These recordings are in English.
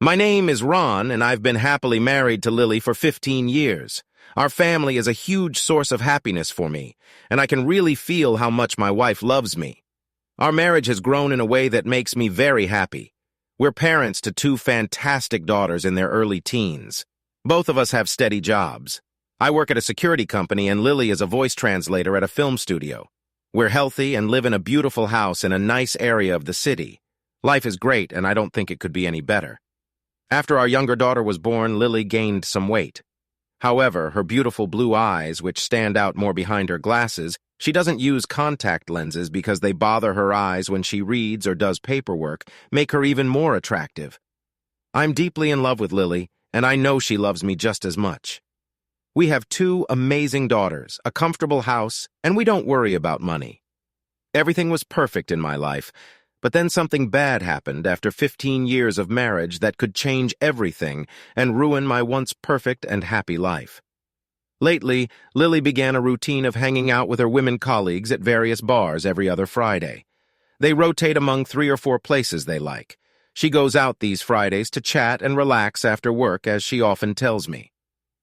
My name is Ron, and I've been happily married to Lily for 15 years. Our family is a huge source of happiness for me, and I can really feel how much my wife loves me. Our marriage has grown in a way that makes me very happy. We're parents to two fantastic daughters in their early teens. Both of us have steady jobs. I work at a security company, and Lily is a voice translator at a film studio. We're healthy and live in a beautiful house in a nice area of the city. Life is great, and I don't think it could be any better. After our younger daughter was born, Lily gained some weight. However, her beautiful blue eyes, which stand out more behind her glasses, she doesn't use contact lenses because they bother her eyes when she reads or does paperwork, make her even more attractive. I'm deeply in love with Lily, and I know she loves me just as much. We have two amazing daughters, a comfortable house, and we don't worry about money. Everything was perfect in my life, but then something bad happened after 15 years of marriage that could change everything and ruin my once perfect and happy life. Lately, Lily began a routine of hanging out with her women colleagues at various bars every other Friday. They rotate among 3 or 4 places they like. She goes out these Fridays to chat and relax after work, as she often tells me.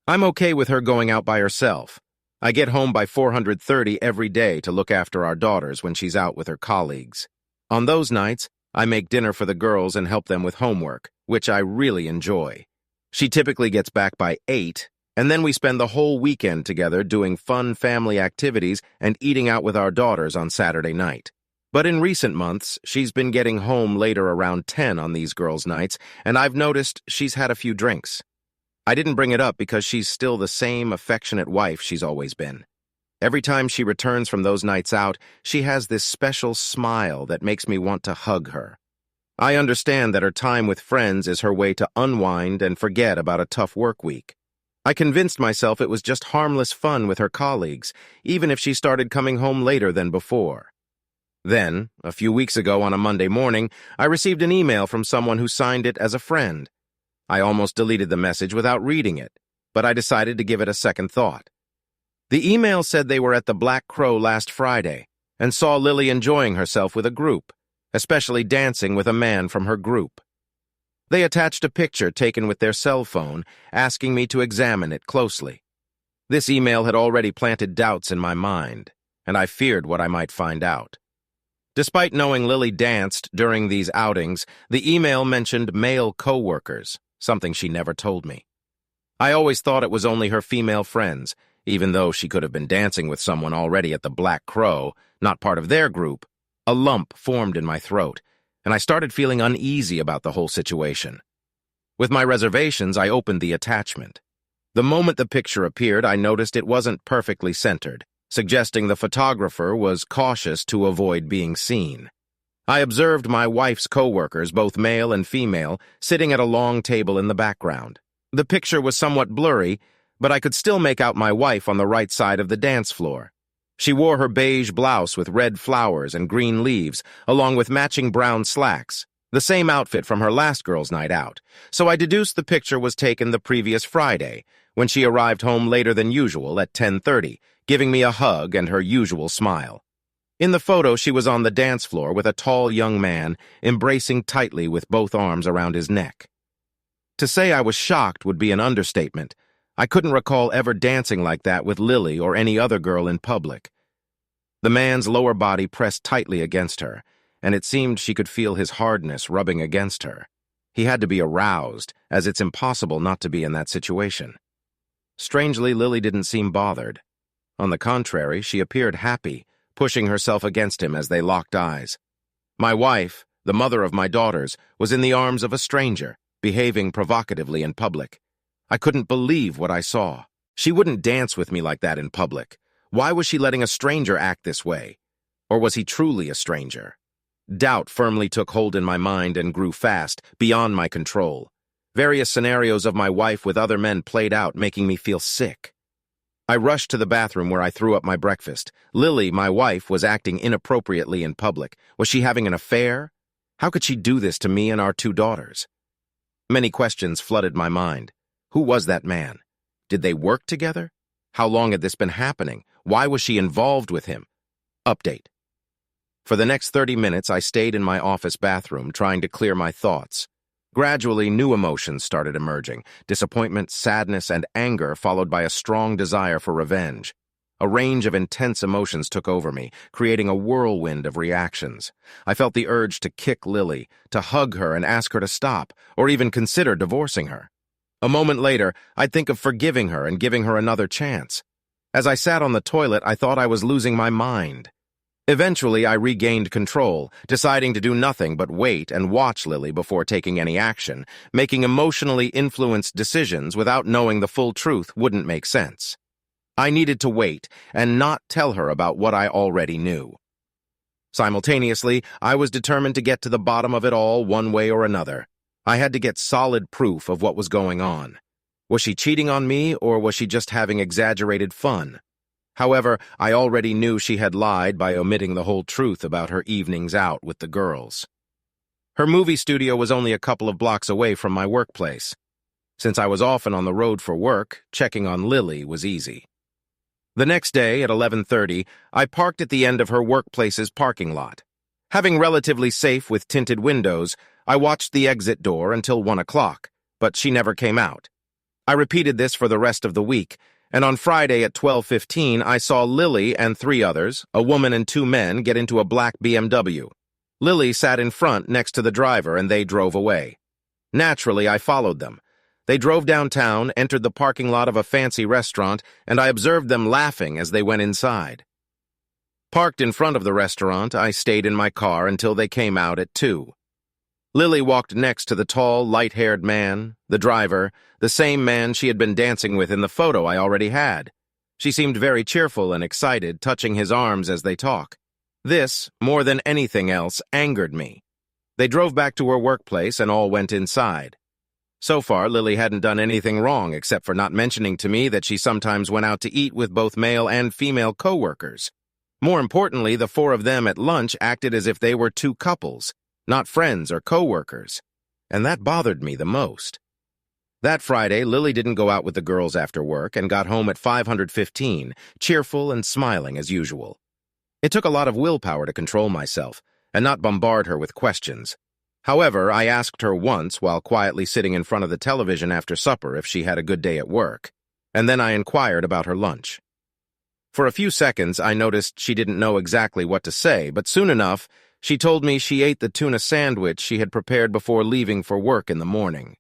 I'm okay with her going out by herself. I get home by 4:30 every day to look after our daughters when she's out with her colleagues. On those nights, I make dinner for the girls and help them with homework, which I really enjoy. She typically gets back by 8, and then we spend the whole weekend together doing fun family activities and eating out with our daughters on Saturday night. But in recent months, she's been getting home later around 10 on these girls' nights, and I've noticed she's had a few drinks. I didn't bring it up because she's still the same affectionate wife she's always been. Every time she returns from those nights out, she has this special smile that makes me want to hug her. I understand that her time with friends is her way to unwind and forget about a tough work week. I convinced myself it was just harmless fun with her colleagues, even if she started coming home later than before. Then, a few weeks ago on a Monday morning, I received an email from someone who signed it as a friend. I almost deleted the message without reading it, but I decided to give it a second thought. The email said they were at the Black Crow last Friday and saw Lily enjoying herself with a group, especially dancing with a man from her group. They attached a picture taken with their cell phone, asking me to examine it closely. This email had already planted doubts in my mind, and I feared what I might find out. Despite knowing Lily danced during these outings, the email mentioned male co-workers, something she never told me. I always thought it was only her female friends, even though she could have been dancing with someone already at the Black Crow, not part of their group. A lump formed in my throat, and I started feeling uneasy about the whole situation. With my reservations, I opened the attachment. The moment the picture appeared, I noticed it wasn't perfectly centered, suggesting the photographer was cautious to avoid being seen. I observed my wife's co-workers, both male and female, sitting at a long table in the background. The picture was somewhat blurry, but I could still make out my wife on the right side of the dance floor. She wore her beige blouse with red flowers and green leaves, along with matching brown slacks, the same outfit from her last girls' night out, so I deduced the picture was taken the previous Friday, when she arrived home later than usual at 10:30, giving me a hug and her usual smile. In the photo, she was on the dance floor with a tall young man, embracing tightly with both arms around his neck. To say I was shocked would be an understatement. I couldn't recall ever dancing like that with Lily or any other girl in public. The man's lower body pressed tightly against her, and it seemed she could feel his hardness rubbing against her. He had to be aroused, as it's impossible not to be in that situation. Strangely, Lily didn't seem bothered. On the contrary, she appeared happy, pushing herself against him as they locked eyes. My wife, the mother of my daughters, was in the arms of a stranger, behaving provocatively in public. I couldn't believe what I saw. She wouldn't dance with me like that in public. Why was she letting a stranger act this way? Or was he truly a stranger? Doubt firmly took hold in my mind and grew fast, beyond my control. Various scenarios of my wife with other men played out, making me feel sick. I rushed to the bathroom where I threw up my breakfast. Lily, my wife, was acting inappropriately in public. Was she having an affair? How could she do this to me and our 2 daughters? Many questions flooded my mind. Who was that man? Did they work together? How long had this been happening? Why was she involved with him? Update. For the next 30 minutes, I stayed in my office bathroom trying to clear my thoughts. Gradually, new emotions started emerging: disappointment, sadness, and anger, followed by a strong desire for revenge. A range of intense emotions took over me, creating a whirlwind of reactions. I felt the urge to kick Lily, to hug her and ask her to stop, or even consider divorcing her. A moment later, I'd think of forgiving her and giving her another chance. As I sat on the toilet, I thought I was losing my mind. Eventually, I regained control, deciding to do nothing but wait and watch Lily before taking any action. Making emotionally influenced decisions without knowing the full truth wouldn't make sense. I needed to wait and not tell her about what I already knew. Simultaneously, I was determined to get to the bottom of it all one way or another. I had to get solid proof of what was going on. Was she cheating on me, or was she just having exaggerated fun? However, I already knew she had lied by omitting the whole truth about her evenings out with the girls. Her movie studio was only a couple of blocks away from my workplace. Since I was often on the road for work, checking on Lily was easy. The next day, at 11:30, I parked at the end of her workplace's parking lot. Having relatively safe with tinted windows, I watched the exit door until 1 o'clock, but she never came out. I repeated this for the rest of the week, and on Friday at 12:15, I saw Lily and 3 others, a woman and 2 men, get into a black BMW. Lily sat in front next to the driver, and they drove away. Naturally, I followed them. They drove downtown, entered the parking lot of a fancy restaurant, and I observed them laughing as they went inside. Parked in front of the restaurant, I stayed in my car until they came out at 2. Lily walked next to the tall, light-haired man, the driver, the same man she had been dancing with in the photo I already had. She seemed very cheerful and excited, touching his arms as they talked. This, more than anything else, angered me. They drove back to her workplace and all went inside. So far, Lily hadn't done anything wrong except for not mentioning to me that she sometimes went out to eat with both male and female co-workers. More importantly, the 4 of them at lunch acted as if they were 2 couples, not friends or co-workers, and that bothered me the most. That Friday, Lily didn't go out with the girls after work and got home at 5:15, cheerful and smiling as usual. It took a lot of willpower to control myself and not bombard her with questions. However, I asked her once while quietly sitting in front of the television after supper if she had a good day at work, and then I inquired about her lunch. For a few seconds, I noticed she didn't know exactly what to say, but soon enough, she told me she ate the tuna sandwich she had prepared before leaving for work in the morning.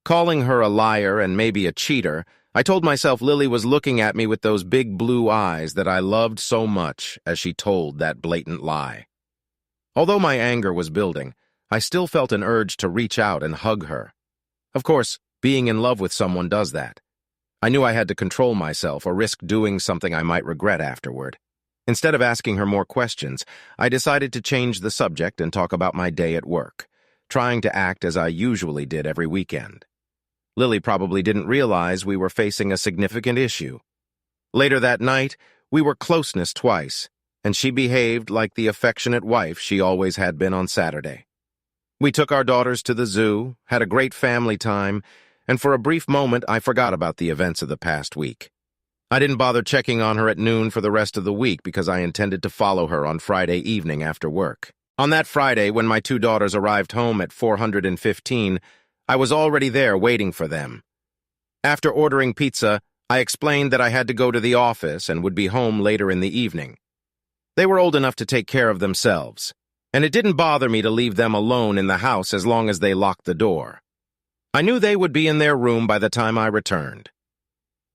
Calling her a liar and maybe a cheater, I told myself Lily was looking at me with those big blue eyes that I loved so much as she told that blatant lie. Although my anger was building, I still felt an urge to reach out and hug her. Of course, being in love with someone does that. I knew I had to control myself or risk doing something I might regret afterward. Instead of asking her more questions, I decided to change the subject and talk about my day at work, trying to act as I usually did every weekend. Lily probably didn't realize we were facing a significant issue. Later that night, we were closeness twice, and she behaved like the affectionate wife she always had been on Saturday. We took our daughters to the zoo, had a great family time, and for a brief moment I forgot about the events of the past week. I didn't bother checking on her at noon for the rest of the week because I intended to follow her on Friday evening after work. On that Friday, when my 2 daughters arrived home at 4:15, I was already there waiting for them. After ordering pizza, I explained that I had to go to the office and would be home later in the evening. They were old enough to take care of themselves, and it didn't bother me to leave them alone in the house as long as they locked the door. I knew they would be in their room by the time I returned.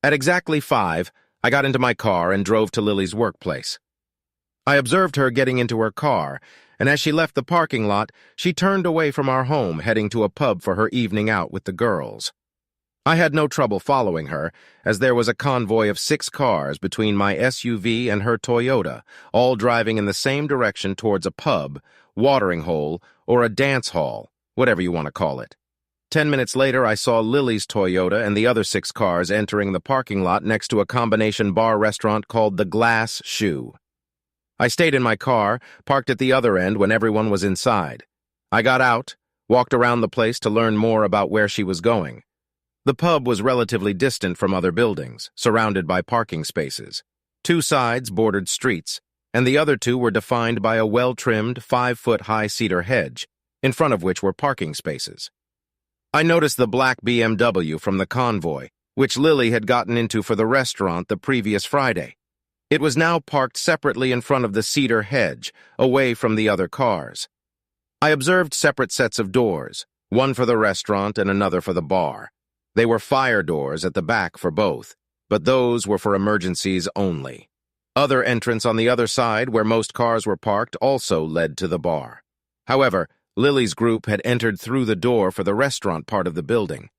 At exactly 5, I got into my car and drove to Lily's workplace. I observed her getting into her car, and as she left the parking lot, she turned away from our home, heading to a pub for her evening out with the girls. I had no trouble following her, as there was a convoy of 6 cars between my SUV and her Toyota, all driving in the same direction towards a pub, watering hole, or a dance hall, whatever you want to call it. 10 minutes later, I saw Lily's Toyota and the other 6 cars entering the parking lot next to a combination bar restaurant called the Glass Shoe. I stayed in my car, parked at the other end when everyone was inside. I got out, walked around the place to learn more about where she was going. The pub was relatively distant from other buildings, surrounded by parking spaces. 2 sides bordered streets, and the other 2 were defined by a well-trimmed, 5-foot-high cedar hedge, in front of which were parking spaces. I noticed the black BMW from the convoy, which Lily had gotten into for the restaurant the previous Friday. It was now parked separately in front of the cedar hedge, away from the other cars. I observed separate sets of doors, one for the restaurant and another for the bar. They were fire doors at the back for both, but those were for emergencies only. Other entrance on the other side, where most cars were parked, also led to the bar. However, Lily's group had entered through the door for the restaurant part of the building.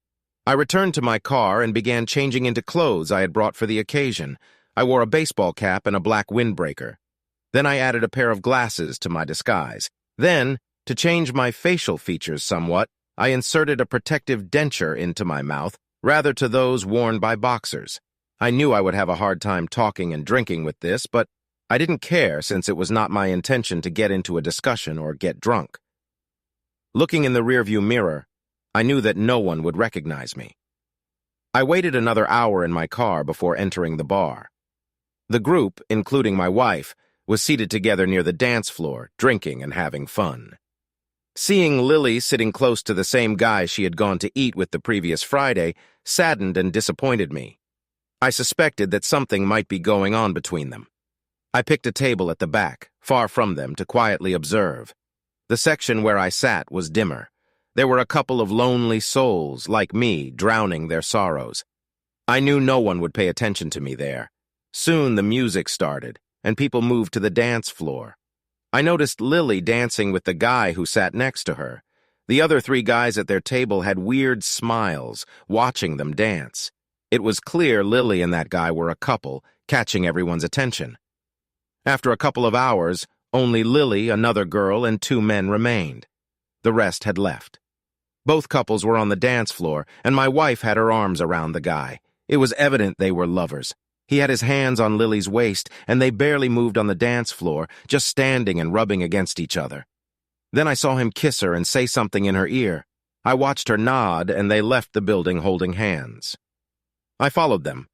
I returned to my car and began changing into clothes I had brought for the occasion. I wore a baseball cap and a black windbreaker. Then I added a pair of glasses to my disguise. Then, to change my facial features somewhat, I inserted a protective denture into my mouth, rather to those worn by boxers. I knew I would have a hard time talking and drinking with this, but I didn't care since it was not my intention to get into a discussion or get drunk. Looking in the rearview mirror, I knew that no one would recognize me. I waited another hour in my car before entering the bar. The group, including my wife, was seated together near the dance floor, drinking and having fun. Seeing Lily sitting close to the same guy she had gone to eat with the previous Friday saddened and disappointed me. I suspected that something might be going on between them. I picked a table at the back, far from them, to quietly observe. The section where I sat was dimmer. There were a couple of lonely souls, like me, drowning their sorrows. I knew no one would pay attention to me there. Soon the music started, and people moved to the dance floor. I noticed Lily dancing with the guy who sat next to her. The other three guys at their table had weird smiles, watching them dance. It was clear Lily and that guy were a couple, catching everyone's attention. After a couple of hours, only Lily, another girl, and two men remained. The rest had left. Both couples were on the dance floor, and my wife had her arms around the guy. It was evident they were lovers. He had his hands on Lily's waist, and they barely moved on the dance floor, just standing and rubbing against each other. Then I saw him kiss her and say something in her ear. I watched her nod, and they left the building holding hands. I followed them.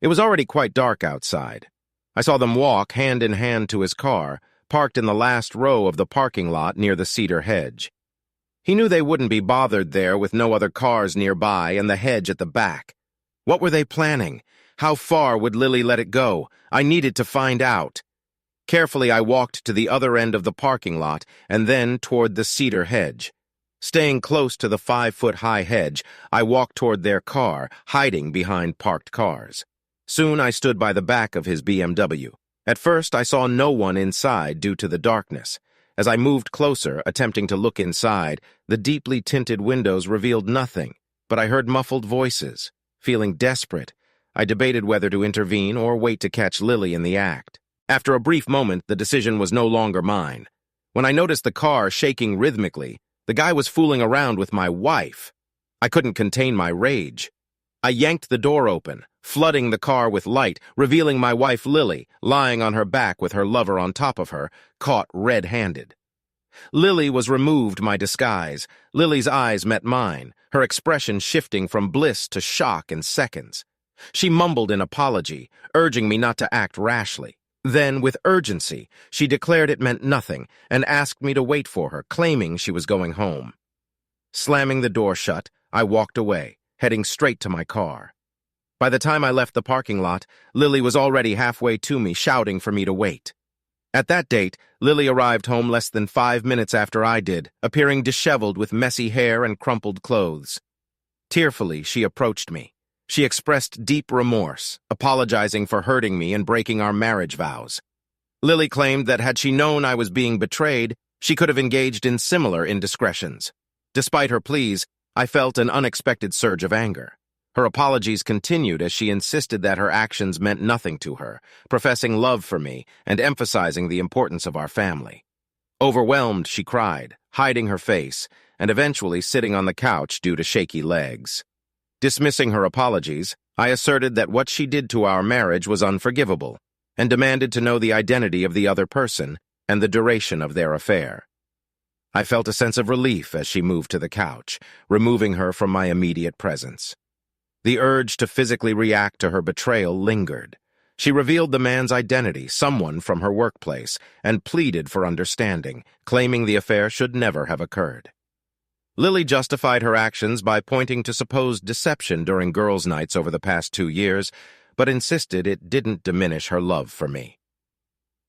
It was already quite dark outside. I saw them walk hand in hand to his car, parked in the last row of the parking lot near the cedar hedge. He knew they wouldn't be bothered there with no other cars nearby and the hedge at the back. What were they planning? How far would Lily let it go? I needed to find out. Carefully, I walked to the other end of the parking lot and then toward the cedar hedge. Staying close to the 5-foot-high hedge, I walked toward their car, hiding behind parked cars. Soon I stood by the back of his BMW. At first, I saw no one inside due to the darkness. As I moved closer, attempting to look inside, the deeply tinted windows revealed nothing, but I heard muffled voices. Feeling desperate, I debated whether to intervene or wait to catch Lily in the act. After a brief moment, the decision was no longer mine. When I noticed the car shaking rhythmically, the guy was fooling around with my wife. I couldn't contain my rage. I yanked the door open, flooding the car with light, revealing my wife Lily, lying on her back with her lover on top of her, caught red-handed. Lily was removed my disguise. Lily's eyes met mine, her expression shifting from bliss to shock in seconds. She mumbled an apology, urging me not to act rashly. Then, with urgency, she declared it meant nothing and asked me to wait for her, claiming she was going home. Slamming the door shut, I walked away, heading straight to my car. By the time I left the parking lot, Lily was already halfway to me, shouting for me to wait. At that date, Lily arrived home less than 5 minutes after I did, appearing disheveled with messy hair and crumpled clothes. Tearfully, she approached me. She expressed deep remorse, apologizing for hurting me and breaking our marriage vows. Lily claimed that had she known I was being betrayed, she could have engaged in similar indiscretions. Despite her pleas, I felt an unexpected surge of anger. Her apologies continued as she insisted that her actions meant nothing to her, professing love for me and emphasizing the importance of our family. Overwhelmed, she cried, hiding her face, and eventually sitting on the couch due to shaky legs. Dismissing her apologies, I asserted that what she did to our marriage was unforgivable, and demanded to know the identity of the other person and the duration of their affair. I felt a sense of relief as she moved to the couch, removing her from my immediate presence. The urge to physically react to her betrayal lingered. She revealed the man's identity, someone from her workplace, and pleaded for understanding, claiming the affair should never have occurred. Lily justified her actions by pointing to supposed deception during girls' nights over the past 2 years, but insisted it didn't diminish her love for me.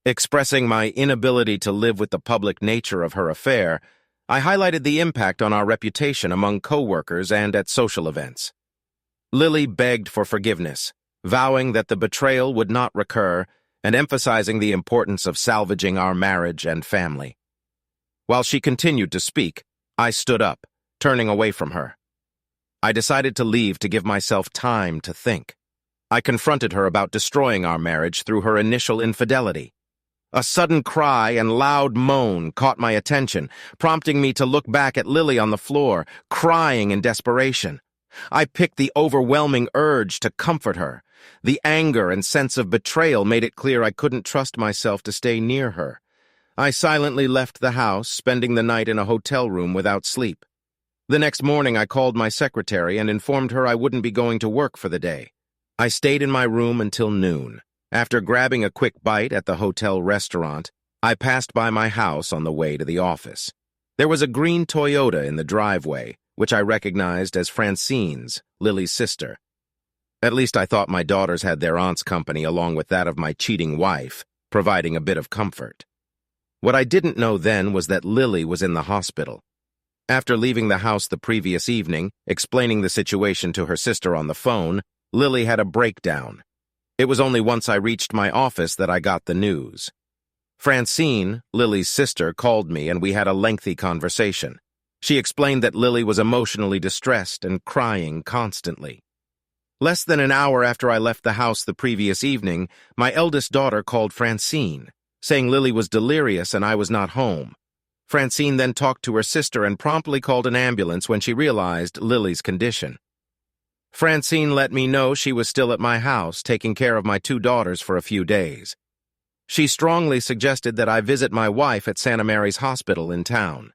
Expressing my inability to live with the public nature of her affair, I highlighted the impact on our reputation among co-workers and at social events. Lily begged for forgiveness, vowing that the betrayal would not recur and emphasizing the importance of salvaging our marriage and family. While she continued to speak, I stood up, turning away from her. I decided to leave to give myself time to think. I confronted her about destroying our marriage through her initial infidelity. A sudden cry and loud moan caught my attention, prompting me to look back at Lily on the floor, crying in desperation. I picked the overwhelming urge to comfort her. The anger and sense of betrayal made it clear I couldn't trust myself to stay near her. I silently left the house, spending the night in a hotel room without sleep. The next morning I called my secretary and informed her I wouldn't be going to work for the day. I stayed in my room until noon. After grabbing a quick bite at the hotel restaurant, I passed by my house on the way to the office. There was a green Toyota in the driveway, which I recognized as Francine's, Lily's sister. At least I thought my daughters had their aunt's company along with that of my cheating wife, providing a bit of comfort. What I didn't know then was that Lily was in the hospital. After leaving the house the previous evening, explaining the situation to her sister on the phone, Lily had a breakdown. It was only once I reached my office that I got the news. Francine, Lily's sister, called me and we had a lengthy conversation. She explained that Lily was emotionally distressed and crying constantly. Less than an hour after I left the house the previous evening, my eldest daughter called Francine, saying Lily was delirious and I was not home. Francine then talked to her sister and promptly called an ambulance when she realized Lily's condition. Francine let me know she was still at my house, taking care of my 2 daughters for a few days. She strongly suggested that I visit my wife at Santa Mary's Hospital in town.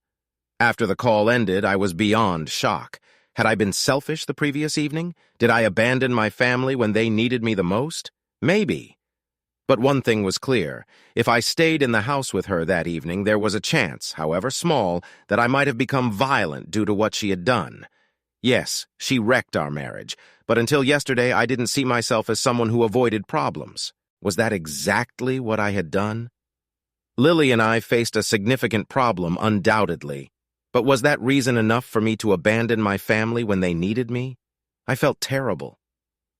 After the call ended, I was beyond shock. Had I been selfish the previous evening? Did I abandon my family when they needed me the most? Maybe. But one thing was clear. If I stayed in the house with her that evening, there was a chance, however small, that I might have become violent due to what she had done. Yes, she wrecked our marriage, but until yesterday I didn't see myself as someone who avoided problems. Was that exactly what I had done? Lily and I faced a significant problem, undoubtedly. But was that reason enough for me to abandon my family when they needed me? I felt terrible.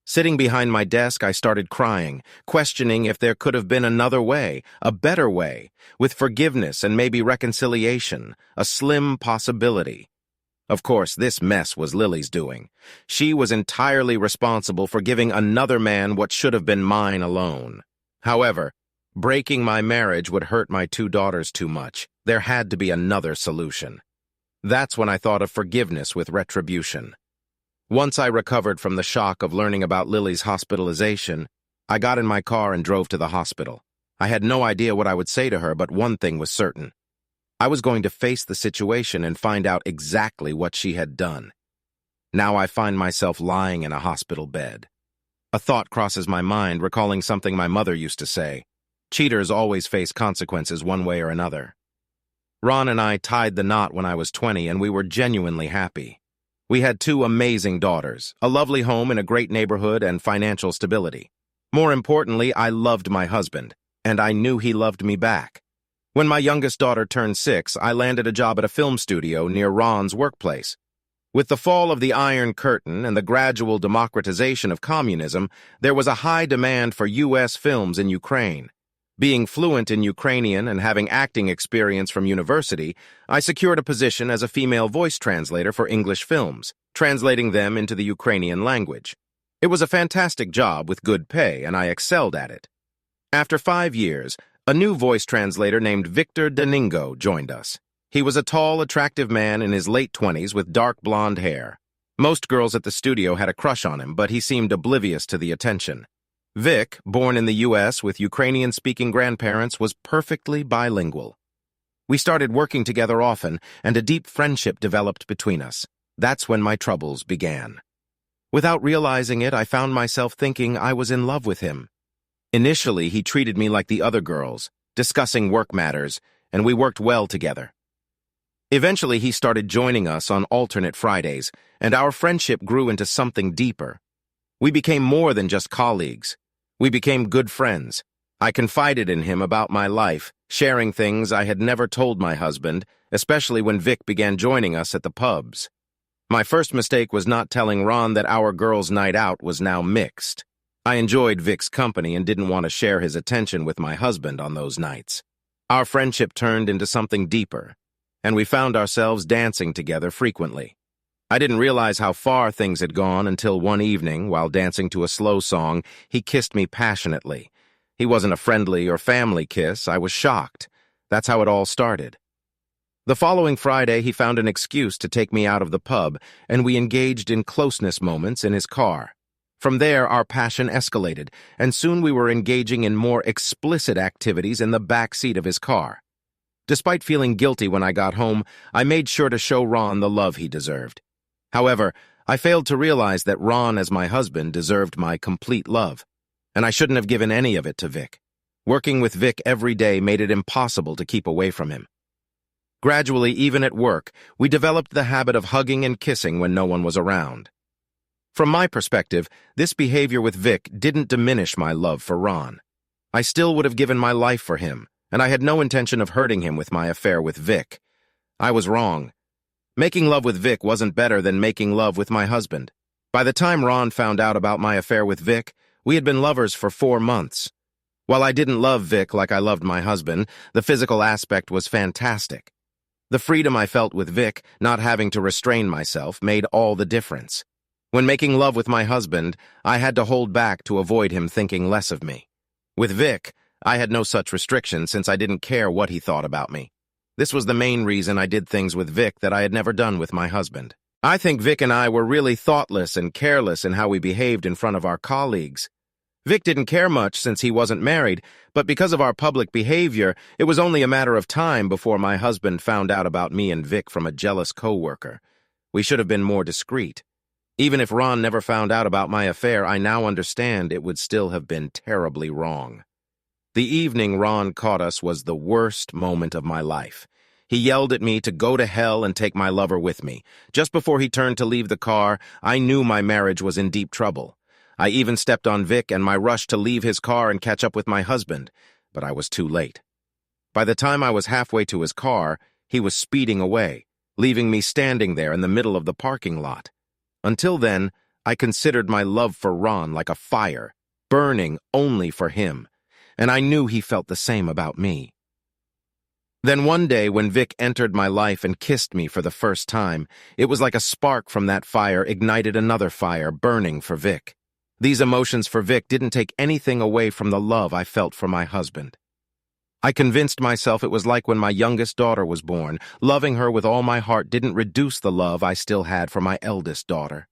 Sitting behind my desk, I started crying, questioning if there could have been another way, a better way, with forgiveness and maybe reconciliation, a slim possibility. Of course, this mess was Lily's doing. She was entirely responsible for giving another man what should have been mine alone. However, breaking my marriage would hurt my 2 daughters too much. There had to be another solution. That's when I thought of forgiveness with retribution. Once I recovered from the shock of learning about Lily's hospitalization, I got in my car and drove to the hospital. I had no idea what I would say to her, but one thing was certain. I was going to face the situation and find out exactly what she had done. Now I find myself lying in a hospital bed. A thought crosses my mind, recalling something my mother used to say. Cheaters always face consequences one way or another. Ron and I tied the knot when I was 20, and we were genuinely happy. We had 2 amazing daughters, a lovely home in a great neighborhood, and financial stability. More importantly, I loved my husband, and I knew he loved me back. When my youngest daughter turned 6, I landed a job at a film studio near Ron's workplace. With the fall of the Iron Curtain and the gradual democratization of communism, there was a high demand for U.S. films in Ukraine. Being fluent in Ukrainian and having acting experience from university, I secured a position as a female voice translator for English films, translating them into the Ukrainian language. It was a fantastic job with good pay, and I excelled at it. After 5 years, a new voice translator named Victor Daningo joined us. He was a tall, attractive man in his late 20s with dark blonde hair. Most girls at the studio had a crush on him, but he seemed oblivious to the attention. Vic, born in the U.S. with Ukrainian-speaking grandparents, was perfectly bilingual. We started working together often, and a deep friendship developed between us. That's when my troubles began. Without realizing it, I found myself thinking I was in love with him. Initially, he treated me like the other girls, discussing work matters, and we worked well together. Eventually, he started joining us on alternate Fridays, and our friendship grew into something deeper. We became more than just colleagues. We became good friends. I confided in him about my life, sharing things I had never told my husband, especially when Vic began joining us at the pubs. My first mistake was not telling Ron that our girls' night out was now mixed. I enjoyed Vic's company and didn't want to share his attention with my husband on those nights. Our friendship turned into something deeper, and we found ourselves dancing together frequently. I didn't realize how far things had gone until one evening, while dancing to a slow song, he kissed me passionately. He wasn't a friendly or family kiss. I was shocked. That's how it all started. The following Friday, he found an excuse to take me out of the pub, and we engaged in closeness moments in his car. From there, our passion escalated, and soon we were engaging in more explicit activities in the back seat of his car. Despite feeling guilty when I got home, I made sure to show Ron the love he deserved. However, I failed to realize that Ron, as my husband, deserved my complete love, and I shouldn't have given any of it to Vic. Working with Vic every day made it impossible to keep away from him. Gradually, even at work, we developed the habit of hugging and kissing when no one was around. From my perspective, this behavior with Vic didn't diminish my love for Ron. I still would have given my life for him, and I had no intention of hurting him with my affair with Vic. I was wrong. Making love with Vic wasn't better than making love with my husband. By the time Ron found out about my affair with Vic, we had been lovers for 4 months. While I didn't love Vic like I loved my husband, the physical aspect was fantastic. The freedom I felt with Vic, not having to restrain myself, made all the difference. When making love with my husband, I had to hold back to avoid him thinking less of me. With Vic, I had no such restriction since I didn't care what he thought about me. This was the main reason I did things with Vic that I had never done with my husband. I think Vic and I were really thoughtless and careless in how we behaved in front of our colleagues. Vic didn't care much since he wasn't married, but because of our public behavior, it was only a matter of time before my husband found out about me and Vic from a jealous coworker. We should have been more discreet. Even if Ron never found out about my affair, I now understand it would still have been terribly wrong. The evening Ron caught us was the worst moment of my life. He yelled at me to go to hell and take my lover with me. Just before he turned to leave the car, I knew my marriage was in deep trouble. I even stepped on Vic and my rush to leave his car and catch up with my husband, but I was too late. By the time I was halfway to his car, he was speeding away, leaving me standing there in the middle of the parking lot. Until then, I considered my love for Ron like a fire, burning only for him, and I knew he felt the same about me. Then one day when Vic entered my life and kissed me for the first time, it was like a spark from that fire ignited another fire burning for Vic. These emotions for Vic didn't take anything away from the love I felt for my husband. I convinced myself it was like when my youngest daughter was born. Loving her with all my heart didn't reduce the love I still had for my eldest daughter.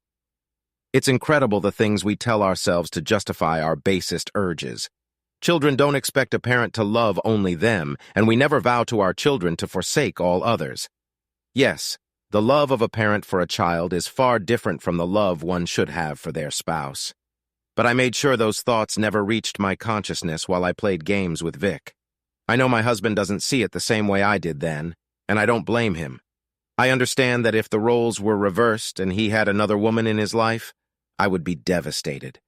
It's incredible the things we tell ourselves to justify our basest urges. Children don't expect a parent to love only them, and we never vow to our children to forsake all others. Yes, the love of a parent for a child is far different from the love one should have for their spouse. But I made sure those thoughts never reached my consciousness while I played games with Vic. I know my husband doesn't see it the same way I did then, and I don't blame him. I understand that if the roles were reversed and he had another woman in his life, I would be devastated.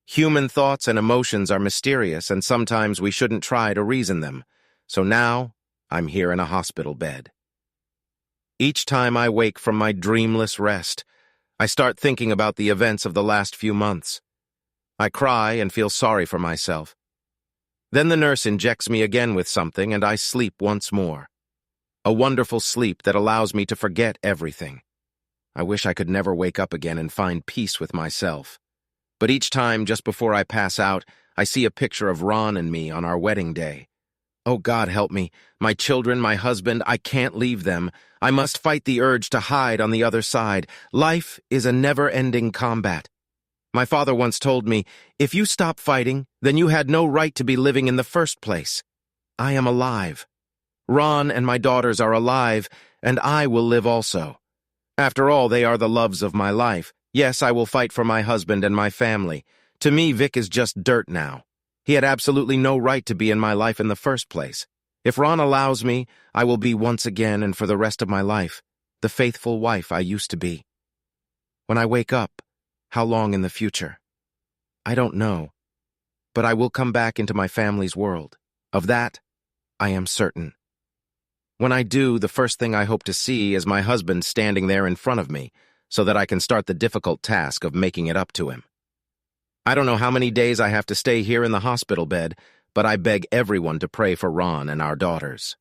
Human thoughts and emotions are mysterious, and sometimes we shouldn't try to reason them. So now, I'm here in a hospital bed. Each time I wake from my dreamless rest, I start thinking about the events of the last few months. I cry and feel sorry for myself. Then the nurse injects me again with something, and I sleep once more. A wonderful sleep that allows me to forget everything. I wish I could never wake up again and find peace with myself. But each time, just before I pass out, I see a picture of Ron and me on our wedding day. Oh, God help me. My children, my husband, I can't leave them. I must fight the urge to hide on the other side. Life is a never-ending combat. My father once told me, if you stop fighting, then you had no right to be living in the first place. I am alive. Ron and my daughters are alive, and I will live also. After all, they are the loves of my life. Yes, I will fight for my husband and my family. To me, Vic is just dirt now. He had absolutely no right to be in my life in the first place. If Ron allows me, I will be once again and for the rest of my life, the faithful wife I used to be. When I wake up, how long in the future? I don't know, but I will come back into my family's world. Of that, I am certain. When I do, the first thing I hope to see is my husband standing there in front of me, so that I can start the difficult task of making it up to him. I don't know how many days I have to stay here in the hospital bed, but I beg everyone to pray for Ron and our daughters.